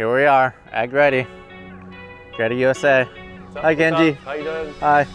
Here we are at Greddy USA. Hi Kenji. How you doing? Hi.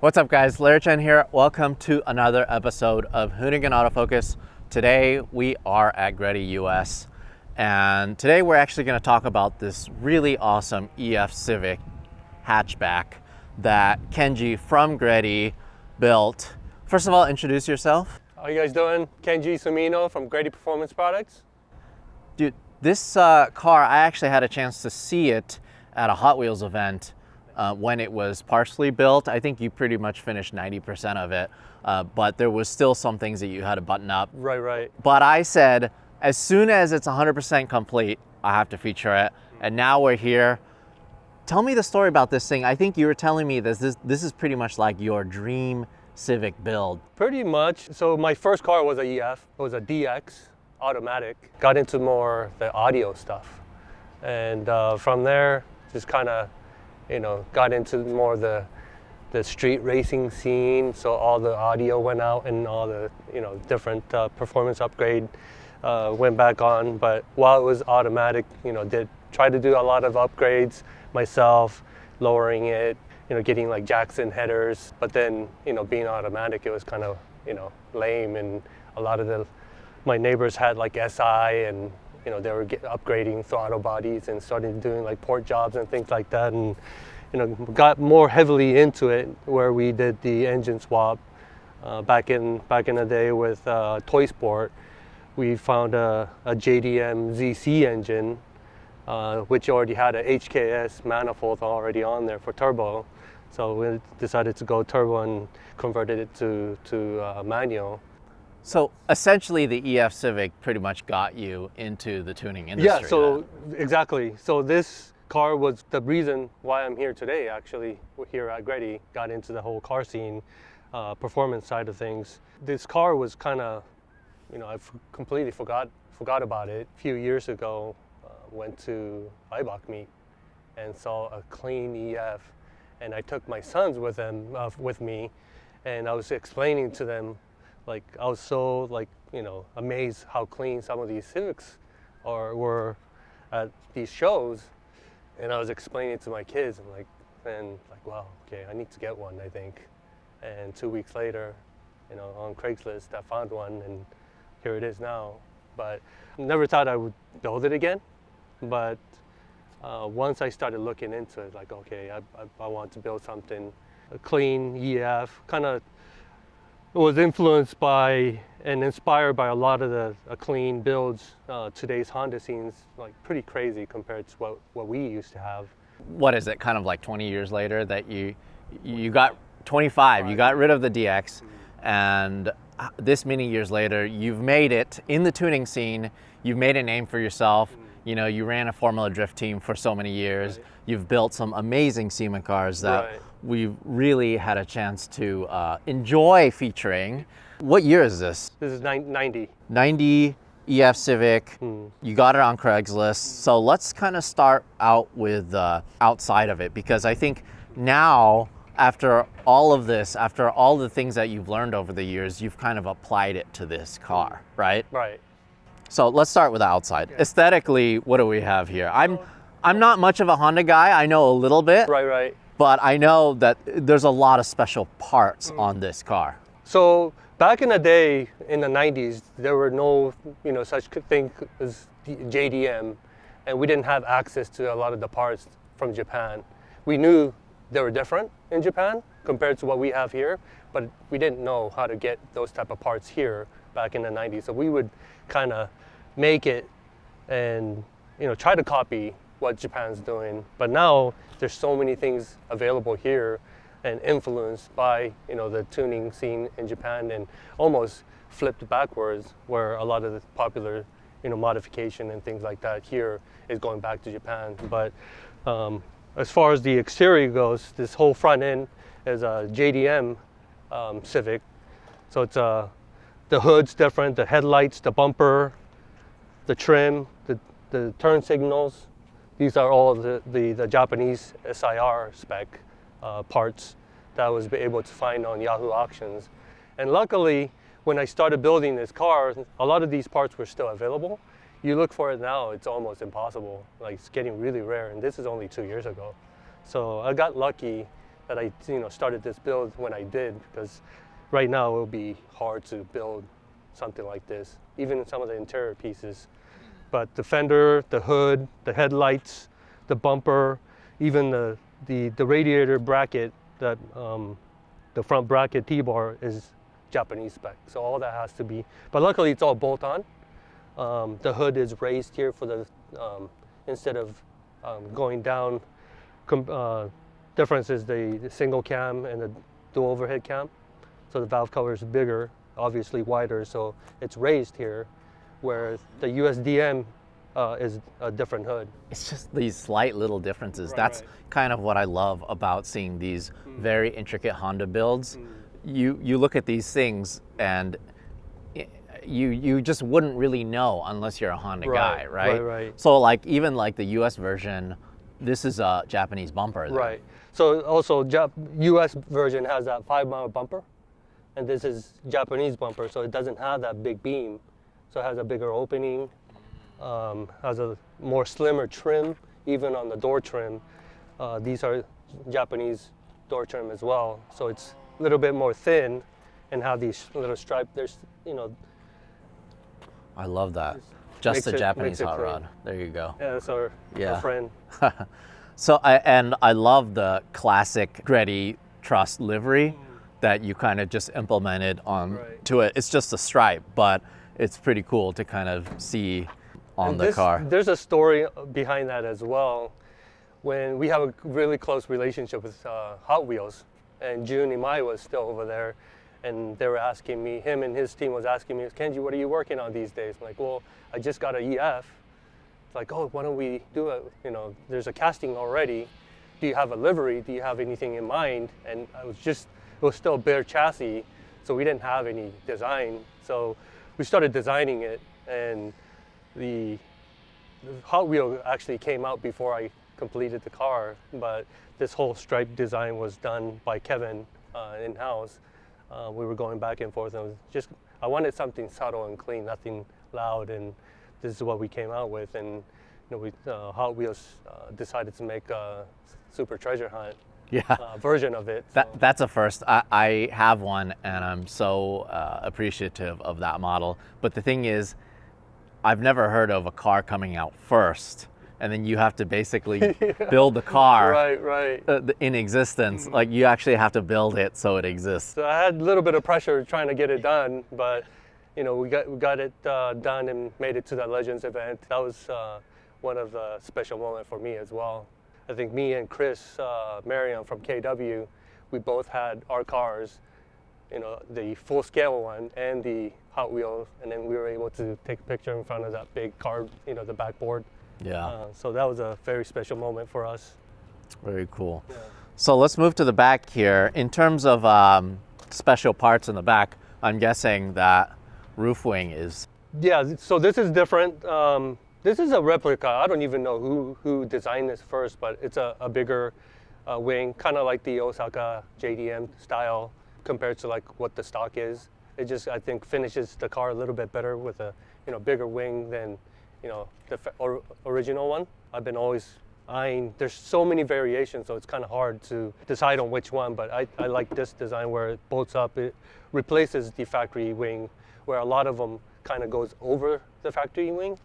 What's up guys, Chen here. Welcome to another episode of Hoonigan Autofocus. Today we are at Greddy US and today we're actually going to talk about this really awesome EF Civic hatchback that Kenji from Greddy built. First of all, introduce yourself. How you guys doing? Kenji Sumino from Greddy Performance Products. Dude, this car, I actually had a chance to see it at a Hot Wheels event when it was partially built. I think you pretty much finished 90% of it, but there was still some things that you had to button up. Right. But I said, as soon as it's 100% complete, I have to feature it. And now we're here. Tell me the story about this thing. I think you were telling me this is pretty much like your dream Civic build. Pretty much. So my first car was a EF. It was a DX automatic. Got into more the audio stuff. And from there, just kind of got into more the street racing scene. So all the audio went out and all the different performance upgrade went back on. But while it was automatic, did try to do a lot of upgrades myself, lowering it, getting like Jackson headers. But then being automatic, it was kind of lame, and a lot of my neighbors had like SI, and they were upgrading throttle bodies and started doing like port jobs and things like that, and got more heavily into it, where we did the engine swap back in the day with Toy Sport. We found a Jdm ZC engine, which already had a HKS manifold already on there for turbo. So we decided to go turbo and converted it to manual. So essentially the EF Civic pretty much got you into the tuning industry. Yeah, so exactly. So this car was the reason why I'm here today, actually. We're here at Greddy, got into the whole car scene, performance side of things. This car was kind of, I completely forgot about it. A few years ago, went to IBOC meet and saw a clean EF. And I took my sons with me, and I was explaining to them, like, I was so amazed how clean some of these Civics were at these shows. And I was explaining to my kids, wow, okay, I need to get one, I think. And 2 weeks later, on Craigslist, I found one, and here it is now. But never thought I would build it again. But once I started looking into it, like, okay, I want to build something, a clean EF, kind of was influenced by and inspired by a lot of the clean builds. Today's Honda scene's like pretty crazy compared to what we used to have. What is it, kind of like 20 years later that you got 25, you got rid of the DX, and this many years later, you've made it in the tuning scene, you've made a name for yourself. You ran a Formula Drift team for so many years. Right. You've built some amazing SEMA cars that we've really had a chance to enjoy featuring. What year is this? This is 90. 90 EF Civic. You got it on Craigslist. So let's kind of start out with outside of it, because I think now, after all of this, after all the things that you've learned over the years, you've kind of applied it to this car, right? Right. So let's start with the outside. Yeah. Aesthetically, what do we have here? I'm not much of a Honda guy. I know a little bit. Right. But I know that there's a lot of special parts on this car. So back in the day, in the 90s, there were no such thing as JDM, and we didn't have access to a lot of the parts from Japan. We knew they were different in Japan compared to what we have here, but we didn't know how to get those type of parts here back in the 90s. So we would kind of make it and try to copy what Japan's doing. But now there's so many things available here and influenced by, you know, the tuning scene in Japan, and almost flipped backwards, where a lot of the popular, you know, modification and things like that here is going back to Japan. But as far as the exterior goes, this whole front end is a JDM Civic. So it's the hood's different, the headlights, the bumper, the trim, the turn signals. These are all the Japanese SIR spec parts that I was able to find on Yahoo auctions. And luckily, when I started building this car, a lot of these parts were still available. You look for it now, it's almost impossible. Like, it's getting really rare, and this is only 2 years ago. So I got lucky that I, you know, started this build when I did, because right now it would be hard to build something like this, even some of the interior pieces. But the fender, the hood, the headlights, the bumper, even the radiator bracket, that the front bracket T-bar is Japanese spec. So all that has to be, but luckily it's all bolt-on. The hood is raised here for the, instead of going down. Difference is the single cam and the dual overhead cam. So the valve cover is bigger, obviously wider, so it's raised here, where the USDM is a different hood. It's just these slight little differences. Right, That's right. kind of what I love about seeing these very intricate Honda builds. You look at these things and you just wouldn't really know unless you're a Honda guy, right? Right. So like even like the US version, this is a Japanese bumper. Then. Right. So also US version has that 5-mile bumper, and this is Japanese bumper, so it doesn't have that big beam. So it has a bigger opening, has a more slimmer trim, even on the door trim. These are Japanese door trim as well, so it's a little bit more thin and have these little stripes. There's, you know. I love that. Just a Japanese hot clean. rod. There you go. Yeah, that's our friend. So I love the classic Greddy truss livery that you kind of just implemented on to it. It's just a stripe, but it's pretty cool to kind of see on the car. There's a story behind that as well. When we have a really close relationship with Hot Wheels, and Jun Imai was still over there, and they were asking me, him and his team was asking me, Kenji, what are you working on these days? I'm like, well, I just got an EF. It's like, oh, why don't we do it? You know, there's a casting already. Do you have a livery? Do you have anything in mind? And it was still bare chassis, so we didn't have any design. So we started designing it, and the Hot Wheel actually came out before I completed the car, but this whole stripe design was done by Kevin in-house. We were going back and forth, and it was just, I wanted something subtle and clean, nothing loud, and this is what we came out with. And you know, Hot Wheels decided to make a Super Treasure Hunt version of it. So. That's a first. I have one, and I'm so appreciative of that model. But the thing is, I've never heard of a car coming out first, and then you have to basically build the car in existence. Like, you actually have to build it so it exists. So I had a little bit of pressure trying to get it done, but you know, we got it done and made it to that Legends event. That was one of the special moments for me as well. I think me and Chris Marion from KW, we both had our cars, you know, the full scale one and the Hot Wheels, and then we were able to take a picture in front of that big car, you know, the backboard. Yeah. So that was a very special moment for us. Very cool. Yeah. So let's move to the back here. In terms of special parts in the back, I'm guessing that roof wing is. Yeah, so this is different. This is a replica. I don't even know who designed this first, but it's a bigger wing, kind of like the Osaka JDM style compared to like what the stock is. It just, I think, finishes the car a little bit better with a, you know, bigger wing than, you know, the original one. I've been always eyeing, there's so many variations, so it's kind of hard to decide on which one, but I like this design where it bolts up. It replaces the factory wing, where a lot of them kind of goes over the factory wing,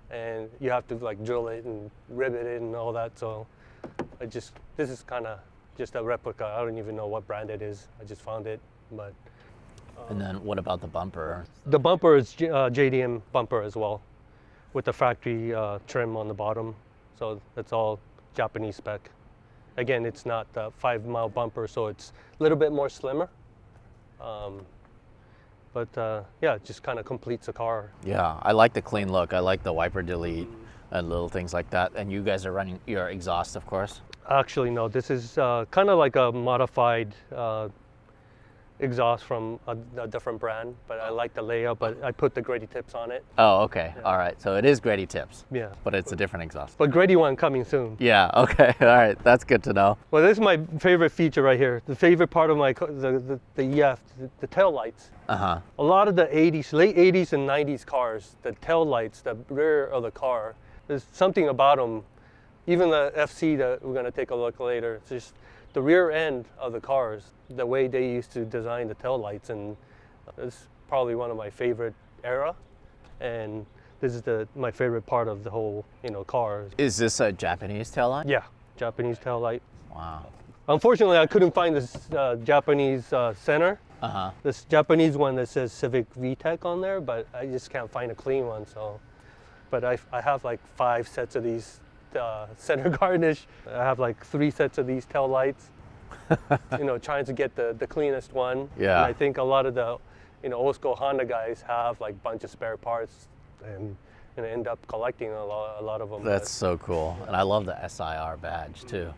and you have to like drill it and rivet it and all that. So this is kind of just a replica. I don't even know what brand it is. I just found it, but. And then what about the bumper? The bumper is JDM bumper as well, with the factory trim on the bottom. So it's all Japanese spec. again, it's not the 5-mile bumper, so it's a little bit more slimmer. Yeah, it just kind of completes the car. Yeah, I like the clean look. I like the wiper delete and little things like that. And you guys are running your exhaust, of course. Actually, no, this is kind of like a modified exhaust from a different brand, but I like the layout, but I put the Greddy tips on it. Oh, okay. Yeah. All right. So it is Greddy tips. Yeah. But it's a different exhaust. But Greddy one coming soon. Yeah. Okay. All right. That's good to know. Well, this is my favorite feature right here. The favorite part of my the EF, the tail lights. Uh-huh. A lot of the 80s, late 80s and 90s cars, the tail lights, the rear of the car, there's something about them. Even the FC that we're going to take a look later, it's just the rear end of the cars, the way they used to design the tail lights, and it's probably one of my favorite era. And this is my favorite part of the whole, car. Is this a Japanese tail light? Yeah, Japanese tail light. Wow. Unfortunately, I couldn't find this Japanese center. Uh-huh. This Japanese one that says Civic VTEC on there, but I just can't find a clean one. So, but I have like 5 sets of these center garnish. I have like 3 sets of these tail lights. Trying to get the cleanest one. Yeah. And I think a lot of the old school Honda guys have like a bunch of spare parts and end up collecting a lot of them. That's so cool. And I love the SIR badge too.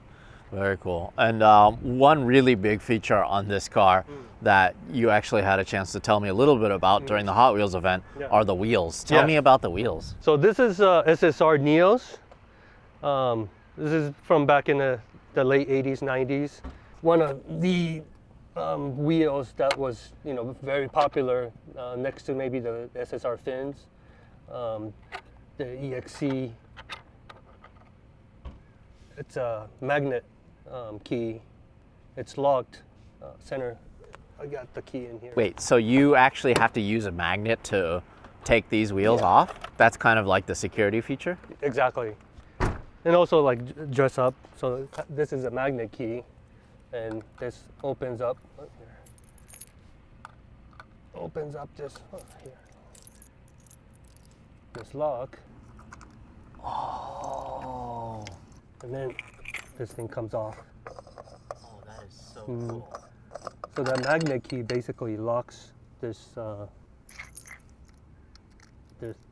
Very cool. And one really big feature on this car that you actually had a chance to tell me a little bit about during the Hot Wheels event are the wheels. Tell me about the wheels. So this is SSR Neos. This is from back in the late 80s, 90s. One of the wheels that was very popular next to maybe the SSR fins, the EXC. It's a magnet key. It's locked center. I got the key in here. Wait, so you actually have to use a magnet to take these wheels off? That's kind of like the security feature? Exactly. And also like dress up. So this is a magnet key, and this opens up. Opens up this here. This lock. Oh. And then this thing comes off. Oh, that is so cool. So that magnet key basically locks this.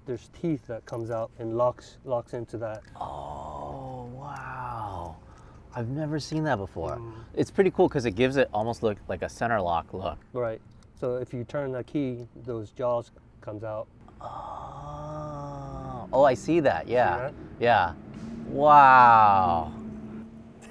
There's teeth that comes out and locks into that. Oh, wow. I've never seen that before. It's pretty cool because it gives it almost look like a center lock look. Right. So if you turn the key, those jaws comes out. Oh, I see that. Yeah. See that? Yeah. Wow.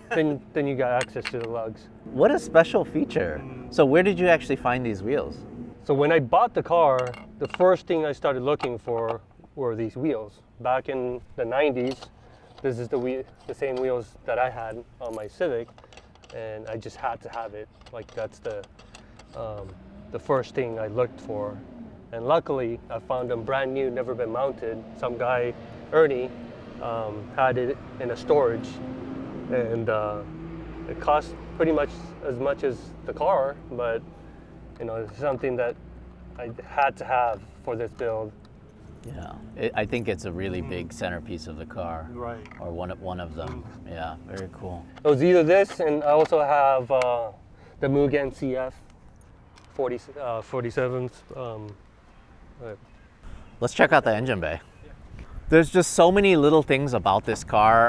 Then you got access to the lugs. What a special feature. So where did you actually find these wheels? So when I bought the car, the first thing I started looking for were these wheels. Back in the 90s, this is the same wheels that I had on my Civic, and I just had to have it. Like that's the first thing I looked for. And luckily, I found them brand new, never been mounted. Some guy, Ernie, had it in a storage, and it cost pretty much as the car, but it's something that I had to have for this build. Yeah, I think it's a really big centerpiece of the car. Right. Or one of them. Yeah, very cool. It was either this, and I also have the Mugen CF 47s. Let's check out the engine bay. There's just so many little things about this car.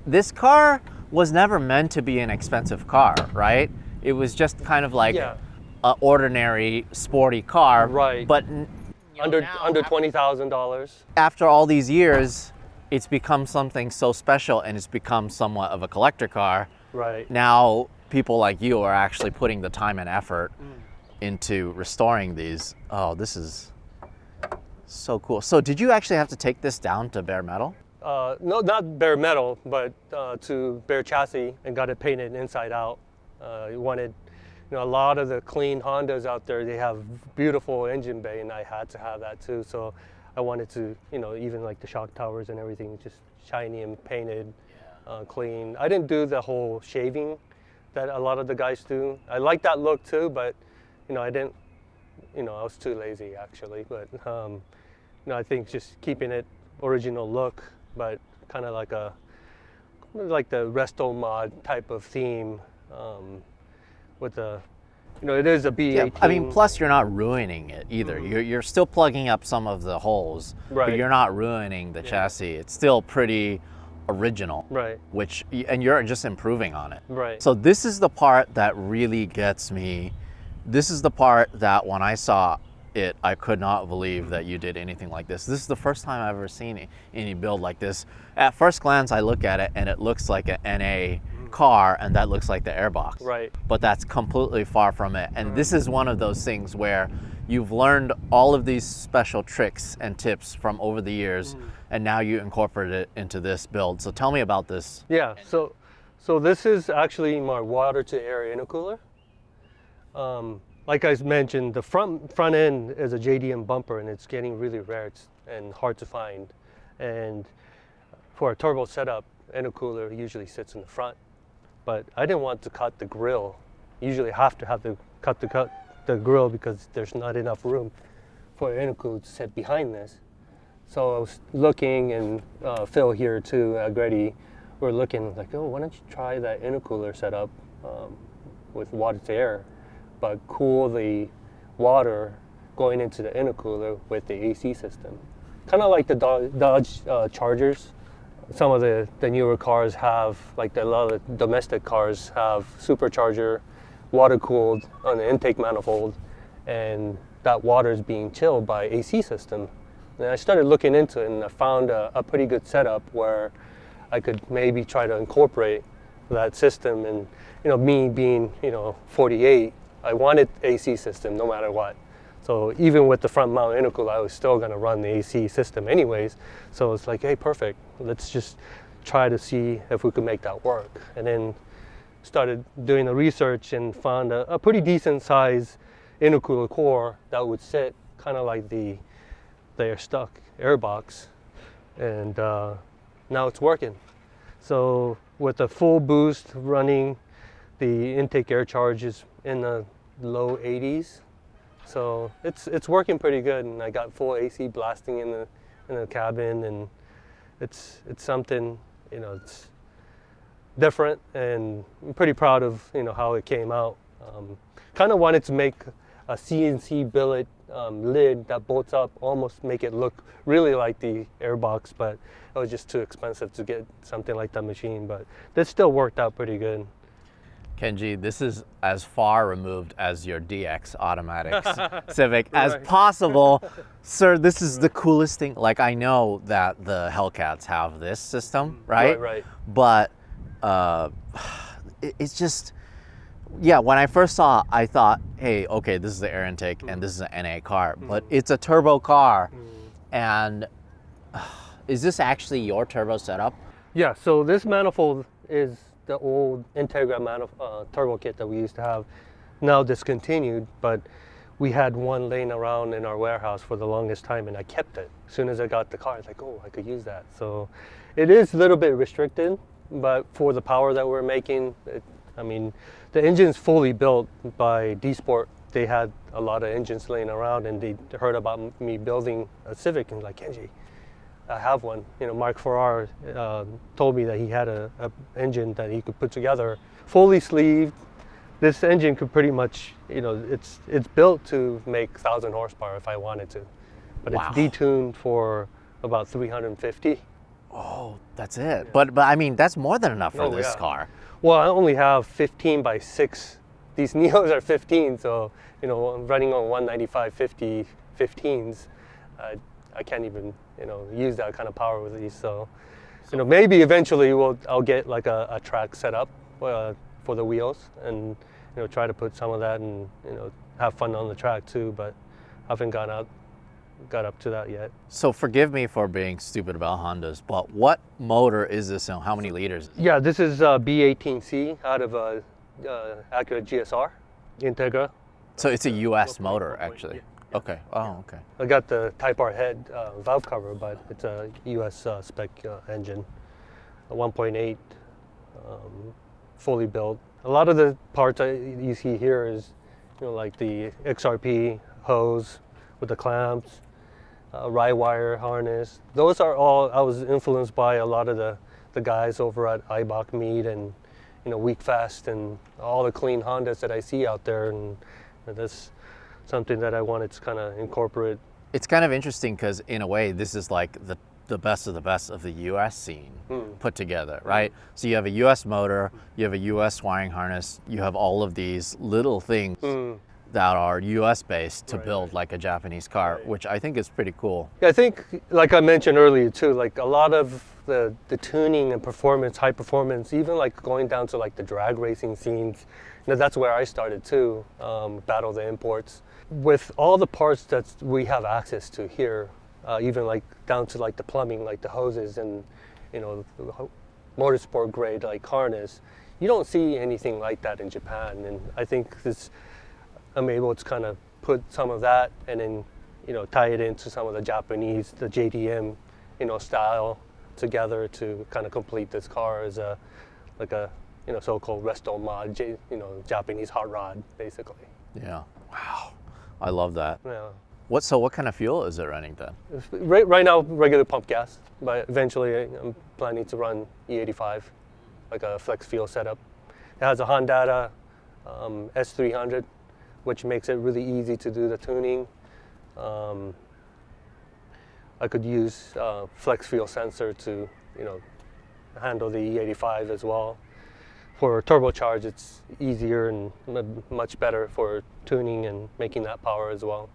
This car was never meant to be an expensive car, right? It was just kind of like an ordinary sporty car. Right. But under $20,000. After all these years, it's become something so special, and it's become somewhat of a collector car. Right. Now people like you are actually putting the time and effort into restoring these. Oh, this is so cool. So did you actually have to take this down to bare metal? No, not bare metal, but to bare chassis, and got it painted inside out. Wanted, a lot of the clean Hondas out there, they have beautiful engine bay, and I had to have that too. So I wanted to, even like the shock towers and everything, just shiny and painted, clean. I didn't do the whole shaving that a lot of the guys do. I like that look too, but I didn't. I was too lazy actually. But I think just keeping it original look, but kind of like a like the resto mod type of theme with the, it is a B18. Yeah, I mean, plus you're not ruining it either. You're still plugging up some of the holes, but you're not ruining the chassis. It's still pretty original, right? And you're just improving on it, right? So this is the part that really gets me. This is the part that when I saw it, I could not believe that you did anything like this. This is the first time I've ever seen any build like this. At first glance, I look at it and it looks like an NA car, and that looks like the airbox. Right. But that's completely far from it. And this is one of those things where you've learned all of these special tricks and tips from over the years, and now you incorporate it into this build. So tell me about this. Yeah. So this is actually my water to air intercooler. Like I mentioned, the front end is a JDM bumper, and it's getting really rare and hard to find. And for a turbo setup, intercooler usually sits in the front. But I didn't want to cut the grill. Usually have to cut the grill because there's not enough room for an intercooler to sit behind this. So I was looking, and Phil here too, Greddy, we're looking like, oh, why don't you try that intercooler setup with water to air, but cool the water going into the intercooler with the AC system. Kind of like the Dodge Chargers. Some of the newer cars have, like a lot of domestic cars have supercharger, water cooled on the intake manifold, and that water is being chilled by AC system. And I started looking into it, and I found a pretty good setup where I could maybe try to incorporate that system. And me being 48, I wanted AC system no matter what. So even with the front mount intercooler, I was still going to run the AC system anyways. So it's like, hey, perfect. Let's just try to see if we could make that work. And then started doing the research and found a pretty decent size intercooler core that would sit kind of like the air stuck airbox. And now it's working. So with a full boost running, the intake air charge is in the low 80s. So it's working pretty good, and I got full AC blasting in the cabin, and it's something, it's different, and I'm pretty proud of how it came out. Kind of wanted to make a CNC billet lid that bolts up, almost make it look really like the airbox, but it was just too expensive to get something like that machine. But this still worked out pretty good. Kenji, this is as far removed as your DX automatic Civic as possible. Sir, this is the coolest thing. Like, I know that the Hellcats have this system, right? Right. But it's just, yeah, when I first saw it, I thought, hey, okay, this is the air intake and this is an NA car, but it's a turbo car. And is this actually your turbo setup? Yeah, so this manifold is the old Integra turbo kit that we used to have, now discontinued, but we had one laying around in our warehouse for the longest time, and I kept it. As soon as I got the car, I was like, oh, I could use that. So it is a little bit restricted, but for the power that we're making, the engine's fully built by D-Sport. They had a lot of engines laying around, and they heard about me building a Civic, and like, Kenji, I have one. Mark Farrar told me that he had a engine that he could put together, fully sleeved. This engine could pretty much, it's built to make 1,000 horsepower if I wanted to, but wow. It's detuned for about 350. Oh, that's it. Yeah. But I mean, that's more than enough for this car. Well, I only have 15 by 6. These Neos are 15, so I'm running on 195 50 15s. I can't even use that kind of power with these. So maybe eventually I'll get like a track set up for the wheels, and try to put some of that and have fun on the track too. But I haven't got up to that yet. So forgive me for being stupid about Hondas, but what motor is this and how many liters? Yeah, this is B18C out of Acura GSR Integra. So it's a US motor actually. Yeah. Okay. Oh, okay. I got the Type R head valve cover, but it's a US spec engine, a 1.8, fully built. A lot of the parts you see here is, like the XRP hose with the clamps, rye wire harness. Those are all, I was influenced by a lot of the guys over at Ibach Meet and Week Fest and all the clean Hondas that I see out there, and that's something that I wanted to kind of incorporate. It's kind of interesting because in a way this is like the best of the US scene put together, right? So you have a US motor, you have a US wiring harness, you have all of these little things that are US based to build like a Japanese car, which I think is pretty cool. Yeah, I think, like I mentioned earlier too, like a lot of the tuning and performance, high performance, even like going down to like the drag racing scenes, that's where I started too, battle the imports. With all the parts that we have access to here, even like down to like the plumbing, like the hoses and motorsport grade like harness, you don't see anything like that in Japan. And I think I'm able to kind of put some of that and then tie it into some of the Japanese, the JDM style together to kind of complete this car as a so-called resto mod, Japanese hot rod basically. Yeah. Wow. I love that. Yeah. What kind of fuel is it running then? Right now, regular pump gas, but eventually I'm planning to run E85, like a flex fuel setup. It has a Honda S300, which makes it really easy to do the tuning. I could use flex fuel sensor to, handle the E85 as well. For turbocharge, it's easier and much better for tuning and making that power as well.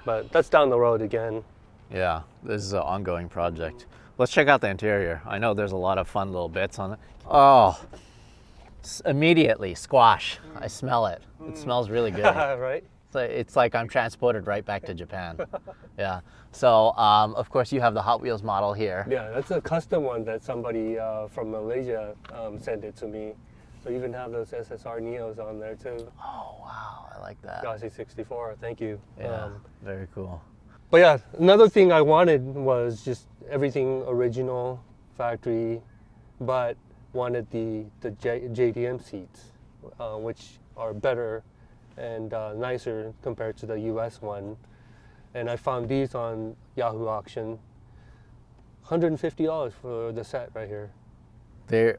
But that's down the road again. Yeah, this is an ongoing project. Let's check out the interior. I know there's a lot of fun little bits on it. Oh, immediately, squash. I smell it. It smells really good. Right? It's like I'm transported right back to Japan. Yeah. So, of course, you have the Hot Wheels model here. Yeah, that's a custom one that somebody from Malaysia sent it to me. So you even have those SSR Neos on there too. Oh, wow. I like that. Garcia 64, thank you. Yeah, very cool. But yeah, another thing I wanted was just everything original, factory, but wanted the Jdm seats, which are better and nicer compared to the US one. And I found these on Yahoo Auction. $150 for the set right here.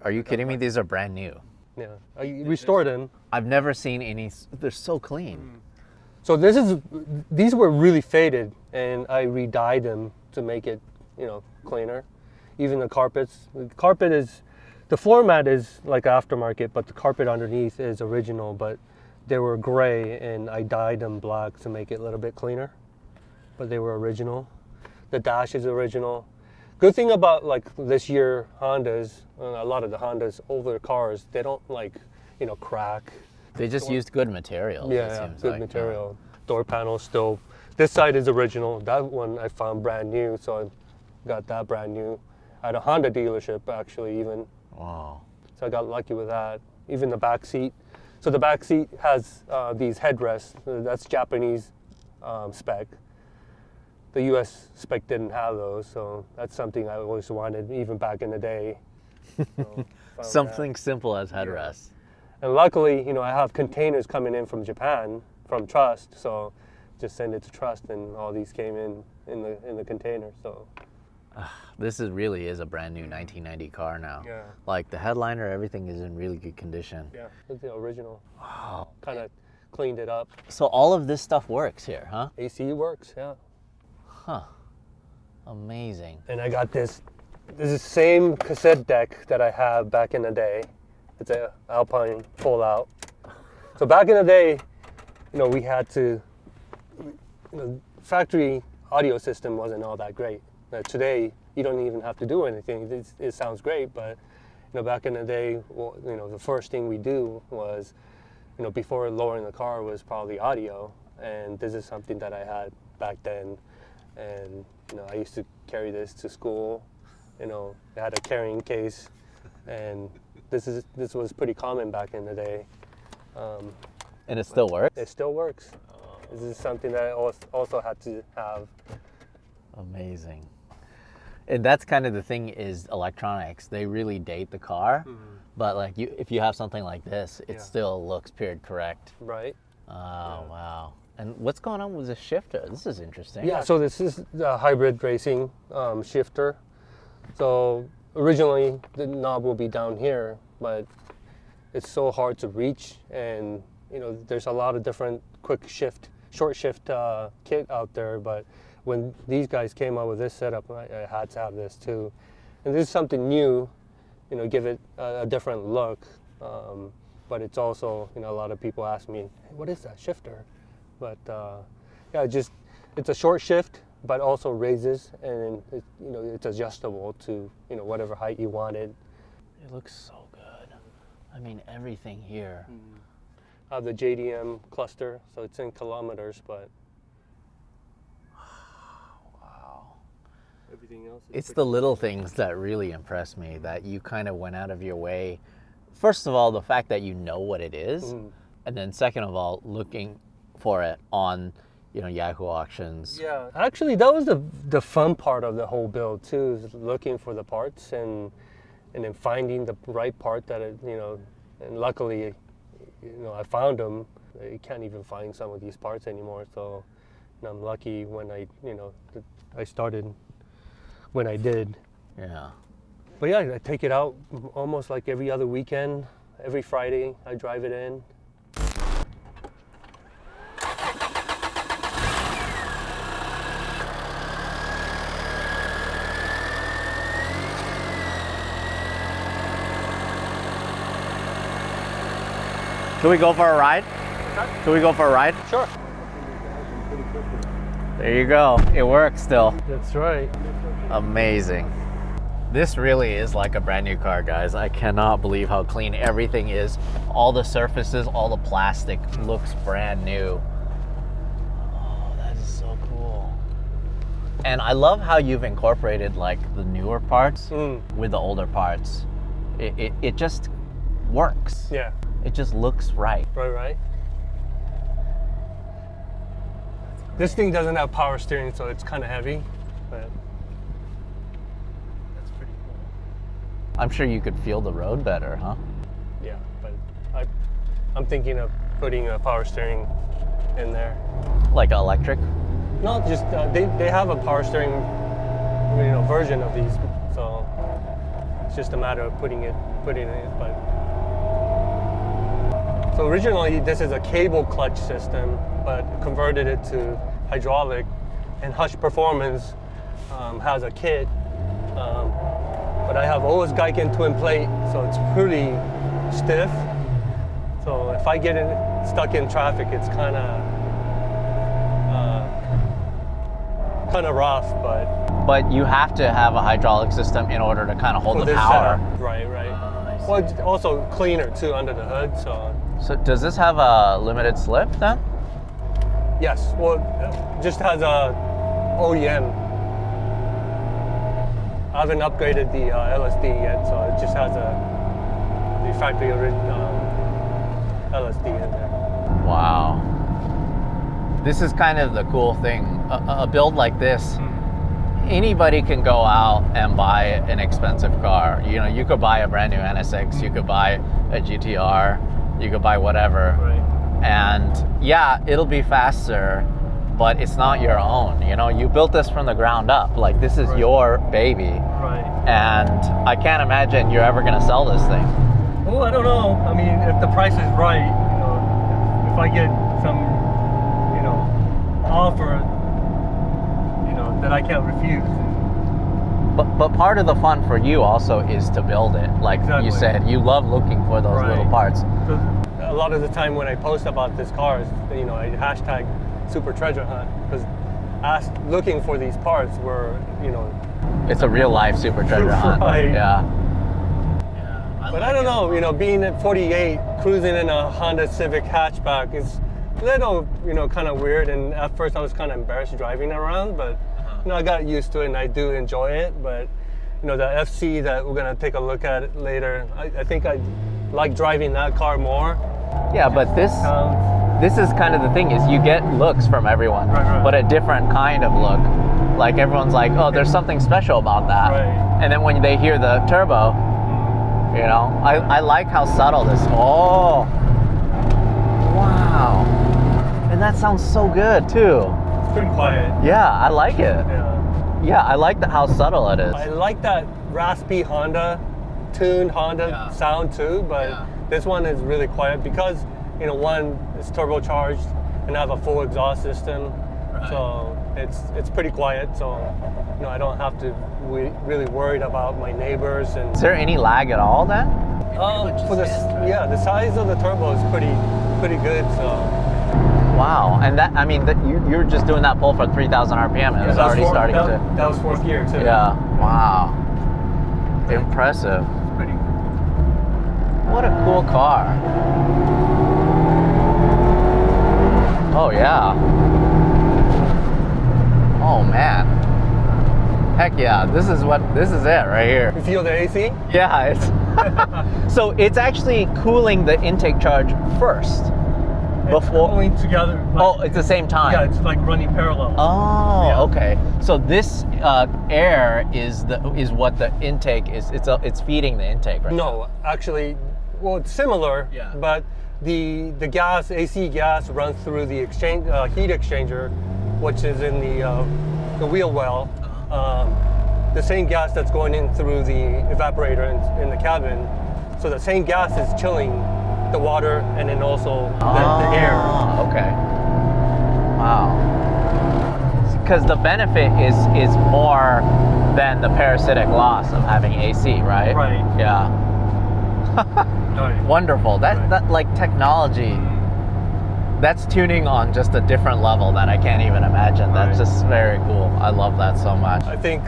Are you kidding me? These are brand new. Yeah, I restored them. I've never seen any. They're so clean. So these were really faded, and I re-dyed them to make it, cleaner. Even the carpets. The floor mat is like aftermarket, but the carpet underneath is original. But they were gray, and I dyed them black to make it a little bit cleaner. But they were original. The dash is original. Good thing about like this year Hondas, a lot of the Hondas, older cars, they don't crack. They just used good materials. Yeah, good material. Door panels still. This side is original. That one I found brand new, so I got that brand new at a Honda dealership actually even. Wow. So I got lucky with that. Even the back seat. So the back seat has these headrests. That's Japanese spec. The US spec didn't have those, so that's something I always wanted, even back in the day. So Something simple as headrests. And luckily, I have containers coming in from Japan, from Trust, so just send it to Trust, and all these came in the container. So This really is a brand new 1990 car now. Yeah. Like the headliner, everything is in really good condition. yeah, it's the original. Wow. Kind of cleaned it up. So all of this stuff works here, huh? AC works, yeah. Huh. Amazing. And I got this is the same cassette deck that I have back in the day. It's a Alpine pull out. So back in the day, we had to, factory audio system wasn't all that great. Today, you don't even have to do anything. It sounds great, but back in the day, the first thing we do was, before lowering the car was probably audio, and this is something that I had back then. And I used to carry this to school. It had a carrying case, and this was pretty common back in the day. And it still works? It still works. This is something that I also had to have. Amazing. And that's kind of the thing is electronics. They really date the car, but if you have something like this, it still looks period correct. Right. Oh, wow. And what's going on with the shifter? This is interesting. Yeah, so this is the hybrid racing shifter. So originally the knob will be down here, but it's so hard to reach, and you know, there's a lot of different short shift kit out there, but when these guys came out with this setup, I had to have this too. And this is something new, you know, give it a different look. But it's also, you know, a lot of people ask me, hey, what is that shifter? But yeah, it's a short shift, but also raises, and it, you know, it's adjustable to, you know, whatever height you want it. It looks so good. I mean, everything here. I have the JDM cluster, so it's in kilometers, but Wow. everything else is It's the little things that really impress me, that you kind of went out of your way. First of all, the fact that you know what it is, and then second of all, looking for it on, you know, Yahoo auctions. Yeah, actually, that was the fun part of the whole build too, is looking for the parts and then finding the right part that it, you know, and luckily, you know, I found them. You can't even find some of these parts anymore, so and I'm lucky when I started when I did. Yeah. But yeah, I take it out almost like every other weekend. Every Friday, I drive it in. Should we go for a ride? Should we go for a ride? Sure. There you go. It works still. That's right. Amazing. This really is like a brand new car, guys. I cannot believe how clean everything is. All the surfaces, all the plastic looks brand new. Oh, that is so cool. And I love how you've incorporated like the newer parts with the older parts. It just works. Yeah. It just looks right. Right. This thing doesn't have power steering, so it's kind of heavy, but that's pretty cool. I'm sure you could feel the road better, huh? Yeah, but I'm thinking of putting a power steering in there. Like electric? No, just they have a power steering, you know, version of these, so it's just a matter of putting it in. But so originally this is a cable clutch system, but converted it to hydraulic, and Hush Performance has a kit, but I have always Geiken twin plate, so it's pretty stiff. So if I get stuck in traffic, it's kind of rough, But you have to have a hydraulic system in order to kind of hold for the this power. setup, right. I see. Well, it's also cleaner too under the hood, so. So does this have a limited slip then? Yes, well, it just has a OEM. I haven't upgraded the LSD yet, so it just has the factory LSD in there. Wow. This is kind of the cool thing. A build like this, anybody can go out and buy an expensive car. You know, you could buy a brand new NSX, you could buy a GTR, you could buy whatever. Right. And yeah, it'll be faster, but it's not your own. You know, you built this from the ground up. Like, this is your baby. Right. And I can't imagine you're ever gonna sell this thing. Well, I don't know. I mean, if the price is right, you know, if I get some, you know, offer, you know, that I can't refuse. But part of the fun for you also is to build it. Like you said, you love looking for those little parts. So a lot of the time when I post about this car, you know, I hashtag Super Treasure Hunt, because looking for these parts were, you know, it's a real life super treasure hunt. Right. Yeah. But I don't know, you know, being at 48, cruising in a Honda Civic hatchback is a little, you know, kind of weird. And at first I was kind of embarrassed driving around, but you know, I got used to it and I do enjoy it. But you know, the FC that we're gonna take a look at later, I think I like driving that car more. Yeah, but this is kind of the thing, is you get looks from everyone, but a different kind of look. Like everyone's like, oh, there's something special about that. Right. And then when they hear the turbo, you know, I like how subtle this. Oh, wow. And that sounds so good too. It's pretty quiet. Yeah, I like it. Yeah. Yeah, I like how subtle it is. I like that raspy Honda, tuned Honda sound too, but this one is really quiet because, one, it's turbocharged and I have a full exhaust system. Right. So it's pretty quiet. So, I don't have to really worried about my neighbors. And is there any lag at all then? The size of the turbo is pretty good. So. Wow, and you're just doing that pull for 3,000 RPM, and it's already starting to. That was fourth gear too. Yeah. Wow. Impressive. It's pretty. What a cool car. Oh yeah. Oh man. Heck yeah, this is it right here. You feel the AC? Yeah, it's so it's actually cooling the intake charge first. Before going together. It's the same time. Yeah, it's like running parallel. Oh, yeah. Okay. So this air is what the intake is. It's feeding the intake, right? No, actually, well, it's similar. Yeah. But the gas, AC gas, runs through the heat exchanger, which is in the wheel well. The same gas that's going in through the evaporator in the cabin. So the same gas is chilling the water and then also the air. Okay. Wow. Because the benefit is more than the parasitic loss of having AC, right? Right. Yeah. Right. Wonderful. That like technology. That's tuning on just a different level that I can't even imagine. That's just very cool. I love that so much. I think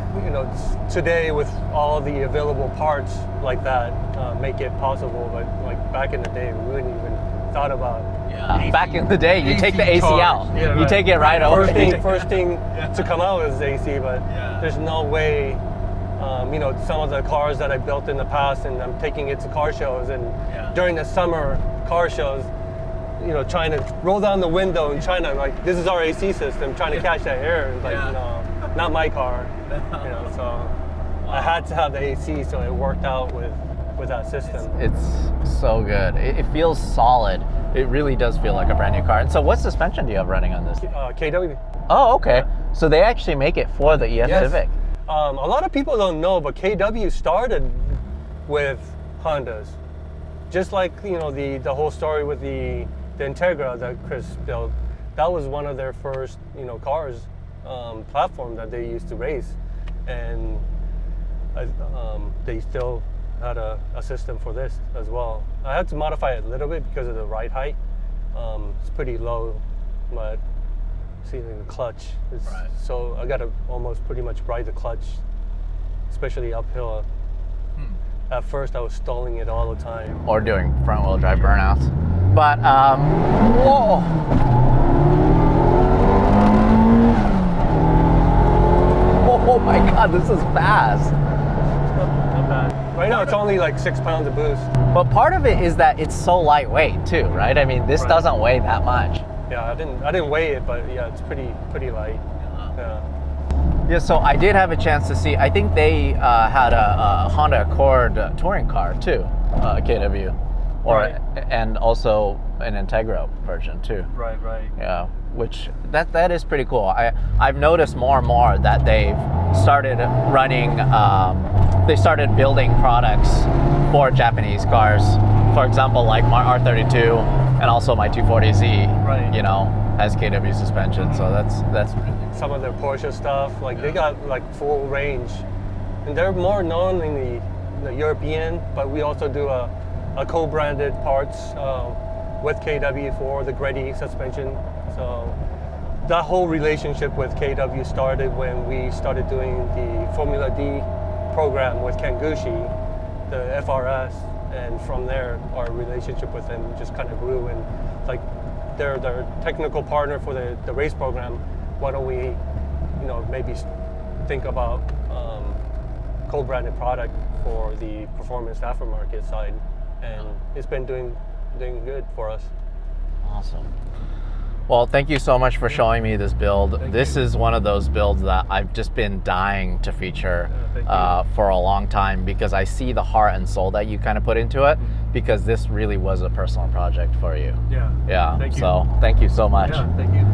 today with all the available parts like that make it possible. But like back in the day, we wouldn't even thought about. Yeah. Back in the day, you take the AC out. Yeah, you take it right over. First thing to come out is AC, but there's no way. Some of the cars that I built in the past, and I'm taking it to car shows, and during the summer car shows. Trying to roll down the window and trying to this is our AC system, trying to catch that air. It's no, not my car. So I had to have the AC, so it worked out with that system. It's so good. It feels solid. It really does feel like a brand new car. And so what suspension do you have running on this? KW. Oh, okay. So they actually make it for the ES Civic. A lot of people don't know, but KW started with Hondas. Just like, the whole story with the Integra that Chris built, that was one of their first, cars, platform that they used to race. And they still had a system for this as well. I had to modify it a little bit because of the ride height. It's pretty low, but see the clutch. So I got to almost pretty much ride the clutch, especially uphill. At first I was stalling it all the time. Or doing front wheel drive burnouts. But, whoa! Oh my God, this is fast. Not bad. Right now it's only like 6 pounds of boost. But part of it is that it's so lightweight too, right? I mean, this doesn't weigh that much. Yeah, I didn't weigh it, but yeah, it's pretty light. Yeah, so I did have a chance to see, I think they had a Honda Accord touring car too, KW. And also an Integra version too. Right. Yeah, which that is pretty cool. I've noticed more and more that they've started running, they started building products for Japanese cars. For example, like my R32 and also my 240Z, has KW suspension. So that's really some of their Porsche stuff, they got full range, and they're more known in the European, but we also do a co-branded parts with KW for the Greddy suspension. So that whole relationship with KW started when we started doing the Formula D program with Kengushi, the FRS, and from there our relationship with them just kind of grew, and they're their technical partner for the race program. Why don't we, maybe think about co-branded product for the performance aftermarket side, and it's been doing good for us. Awesome. Well, thank you so much for showing me this build. This is one of those builds that I've just been dying to feature for a long time, because I see the heart and soul that you kind of put into it, because this really was a personal project for you. Yeah. Thank you so much. Yeah, thank you.